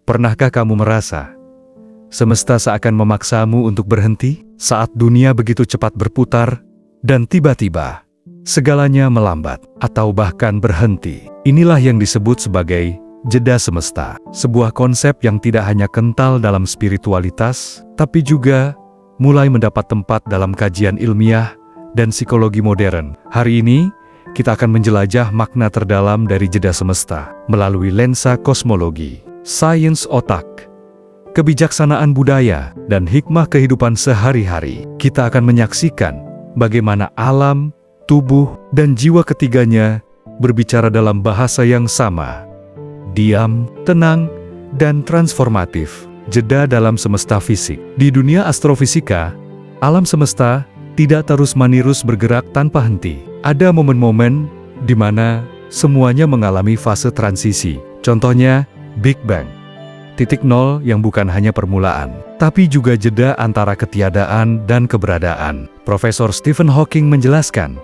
Pernahkah kamu merasa semesta seakan memaksamu untuk berhenti saat dunia begitu cepat berputar dan tiba-tiba segalanya melambat atau bahkan berhenti? Inilah yang disebut sebagai jeda semesta, sebuah konsep yang tidak hanya kental dalam spiritualitas, tapi juga mulai mendapat tempat dalam kajian ilmiah dan psikologi modern. Hari ini, kita akan menjelajah makna terdalam dari jeda semesta melalui lensa kosmologi, sains otak, kebijaksanaan budaya, dan hikmah kehidupan sehari-hari. Kita akan menyaksikan bagaimana alam, tubuh, dan jiwa ketiganya berbicara dalam bahasa yang sama. Diam, tenang, dan transformatif. Jeda dalam semesta fisik. Di dunia astrofisika, alam semesta tidak terus-menerus bergerak tanpa henti. Ada momen-momen di mana semuanya mengalami fase transisi. Contohnya, Big Bang. Titik nol yang bukan hanya permulaan, tapi juga jeda antara ketiadaan dan keberadaan. Profesor Stephen Hawking menjelaskan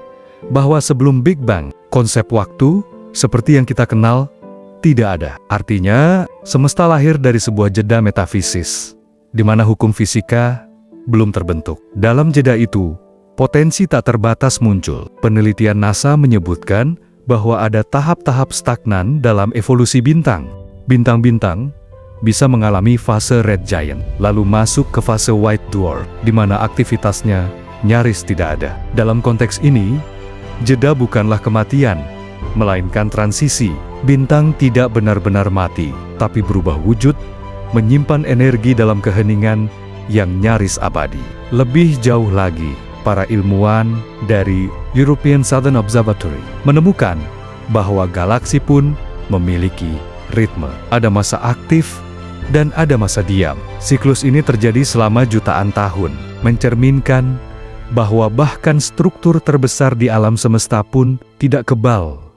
bahwa sebelum Big Bang, konsep waktu seperti yang kita kenal tidak ada. Artinya, semesta lahir dari sebuah jeda metafisis, di mana hukum fisika belum terbentuk. Dalam jeda itu, potensi tak terbatas muncul. Penelitian NASA menyebutkan bahwa ada tahap-tahap stagnan dalam evolusi bintang. Bintang-bintang bisa mengalami fase red giant, lalu masuk ke fase white dwarf, di mana aktivitasnya nyaris tidak ada. Dalam konteks ini, jeda bukanlah kematian, melainkan transisi. Bintang tidak benar-benar mati, tapi berubah wujud, menyimpan energi dalam keheningan yang nyaris abadi. Lebih jauh lagi, para ilmuwan dari European Southern Observatory menemukan bahwa galaksi pun memiliki ritme. Ada masa aktif dan ada masa diam. Siklus ini terjadi selama jutaan tahun, mencerminkan bahwa bahkan struktur terbesar di alam semesta pun tidak kebal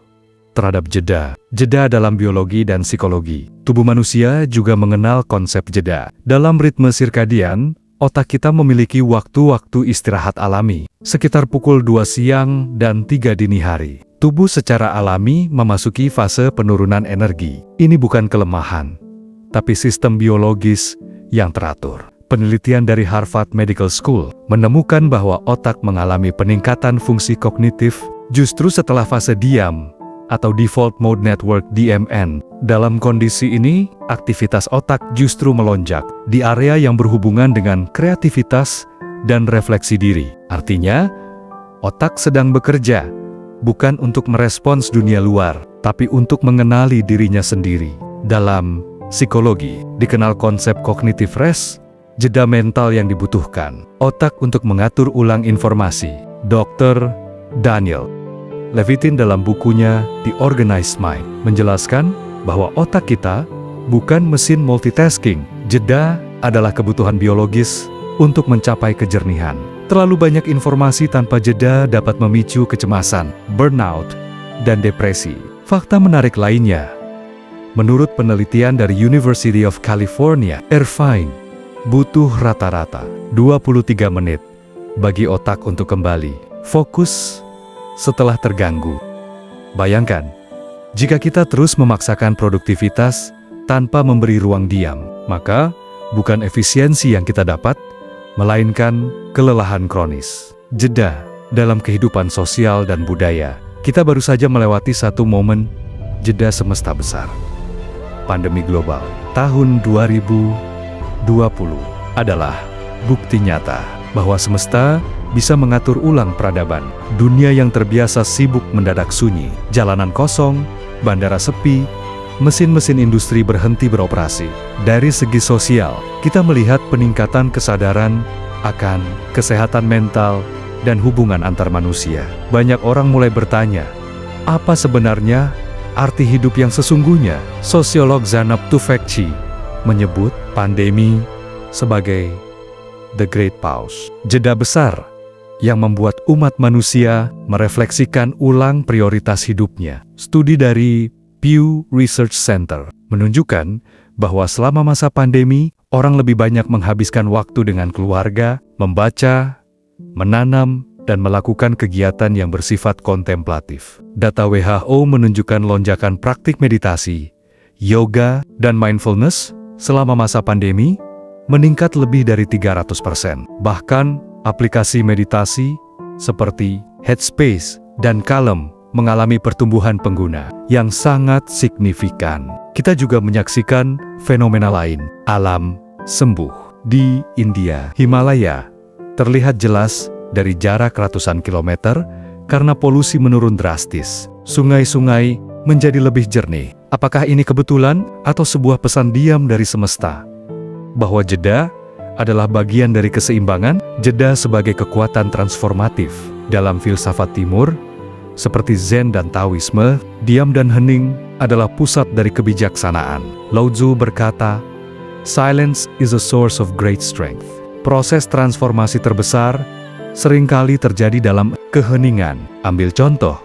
terhadap jeda. Jeda dalam biologi dan psikologi. Tubuh manusia juga mengenal konsep jeda. Dalam ritme sirkadian, otak kita memiliki waktu-waktu istirahat alami, sekitar pukul 2 siang dan 3 dini hari. Tubuh secara alami memasuki fase penurunan energi. Ini bukan kelemahan, tapi sistem biologis yang teratur. Penelitian dari Harvard Medical School menemukan bahwa otak mengalami peningkatan fungsi kognitif justru setelah fase diam atau Default Mode Network (DMN). Dalam kondisi ini, aktivitas otak justru melonjak di area yang berhubungan dengan kreativitas dan refleksi diri. Artinya, otak sedang bekerja bukan untuk merespons dunia luar, tapi untuk mengenali dirinya sendiri. Dalam psikologi, dikenal konsep cognitive rest, jeda mental yang dibutuhkan otak untuk mengatur ulang informasi. Dr. Daniel Levitin dalam bukunya The Organized Mind menjelaskan bahwa otak kita bukan mesin multitasking. Jeda adalah kebutuhan biologis untuk mencapai kejernihan. Terlalu banyak informasi tanpa jeda dapat memicu kecemasan, burnout, dan depresi. Fakta menarik lainnya, menurut penelitian dari University of California, Irvine, butuh rata-rata 23 menit bagi otak untuk kembali fokus setelah terganggu. Bayangkan, jika kita terus memaksakan produktivitas tanpa memberi ruang diam, maka bukan efisiensi yang kita dapat, melainkan kelelahan kronis. Jeda dalam kehidupan sosial dan budaya. Kita baru saja melewati satu momen jeda semesta besar. Pandemi global tahun 2020 adalah bukti nyata bahwa semesta bisa mengatur ulang peradaban. Dunia yang terbiasa sibuk mendadak sunyi, jalanan kosong, bandara sepi, mesin-mesin industri berhenti beroperasi. Dari segi sosial, kita melihat peningkatan kesadaran akan kesehatan mental dan hubungan antar manusia. Banyak orang mulai bertanya, apa sebenarnya arti hidup yang sesungguhnya? Sosiolog Zeynep Tufekci menyebut pandemi sebagai The Great Pause, jeda besar yang membuat umat manusia merefleksikan ulang prioritas hidupnya. Studi dari Pew Research Center menunjukkan bahwa selama masa pandemi, orang lebih banyak menghabiskan waktu dengan keluarga, membaca, menanam, dan melakukan kegiatan yang bersifat kontemplatif. Data WHO menunjukkan lonjakan praktik meditasi, yoga, dan mindfulness selama masa pandemi meningkat lebih dari 300%. Bahkan, aplikasi meditasi seperti Headspace dan Calm mengalami pertumbuhan pengguna yang sangat signifikan. Kita juga menyaksikan fenomena lain, alam sembuh. Di India, Himalaya terlihat jelas dari jarak ratusan kilometer karena polusi menurun drastis. Sungai-sungai menjadi lebih jernih. Apakah ini kebetulan atau sebuah pesan diam dari semesta? Bahwa jeda adalah bagian dari keseimbangan, jeda sebagai kekuatan transformatif. Dalam filsafat timur, seperti Zen dan Taoisme, diam dan hening adalah pusat dari kebijaksanaan. Lao Tzu berkata, "Silence is a source of great strength." Proses transformasi terbesar seringkali terjadi dalam keheningan. Ambil contoh,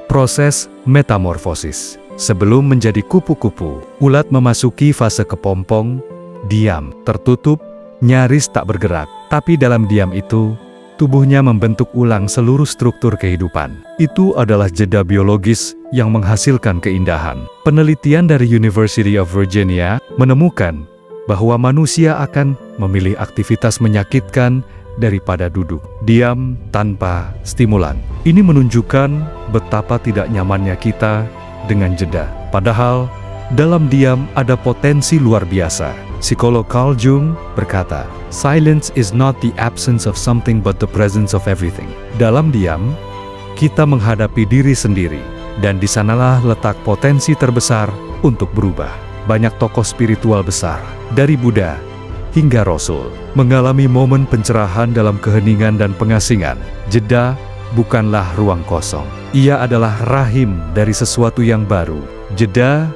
proses metamorfosis. Sebelum menjadi kupu-kupu, ulat memasuki fase kepompong, diam, tertutup, nyaris tak bergerak. Tapi dalam diam itu, tubuhnya membentuk ulang seluruh struktur kehidupan. Itu adalah jeda biologis yang menghasilkan keindahan. Penelitian dari University of Virginia menemukan bahwa manusia akan memilih aktivitas menyakitkan daripada duduk, diam tanpa stimulan. Ini menunjukkan betapa tidak nyamannya kita dengan jeda. Padahal, dalam diam ada potensi luar biasa. Psikolog Carl Jung berkata, "Silence is not the absence of something but the presence of everything." Dalam diam, kita menghadapi diri sendiri, dan di sanalah letak potensi terbesar untuk berubah. Banyak tokoh spiritual besar, dari Buddha hingga Rasul, mengalami momen pencerahan dalam keheningan dan pengasingan. Jeda bukanlah ruang kosong. Ia adalah rahim dari sesuatu yang baru. Jeda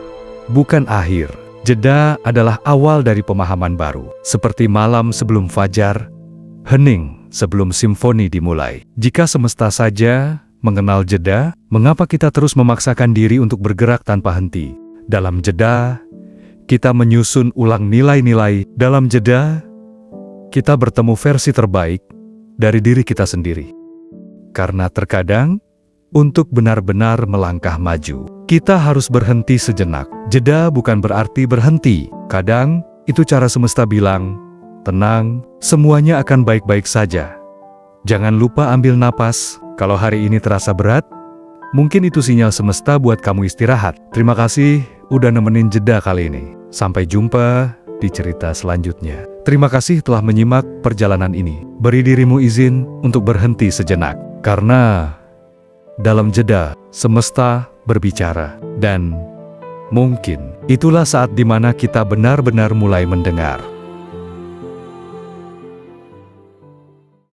bukan akhir. Jeda adalah awal dari pemahaman baru. Seperti malam sebelum fajar, hening sebelum simfoni dimulai. Jika semesta saja mengenal jeda, mengapa kita terus memaksakan diri untuk bergerak tanpa henti? Dalam jeda, kita menyusun ulang nilai-nilai. Dalam jeda, kita bertemu versi terbaik dari diri kita sendiri. Karena terkadang, untuk benar-benar melangkah maju, kita harus berhenti sejenak. Jeda bukan berarti berhenti. Kadang, itu cara semesta bilang, tenang, semuanya akan baik-baik saja. Jangan lupa ambil napas. Kalau hari ini terasa berat, mungkin itu sinyal semesta buat kamu istirahat. Terima kasih udah nemenin jeda kali ini. Sampai jumpa di cerita selanjutnya. Terima kasih telah menyimak perjalanan ini. Beri dirimu izin untuk berhenti sejenak. Karena dalam jeda, semesta berbicara. Dan mungkin itulah saat di mana kita benar-benar mulai mendengar.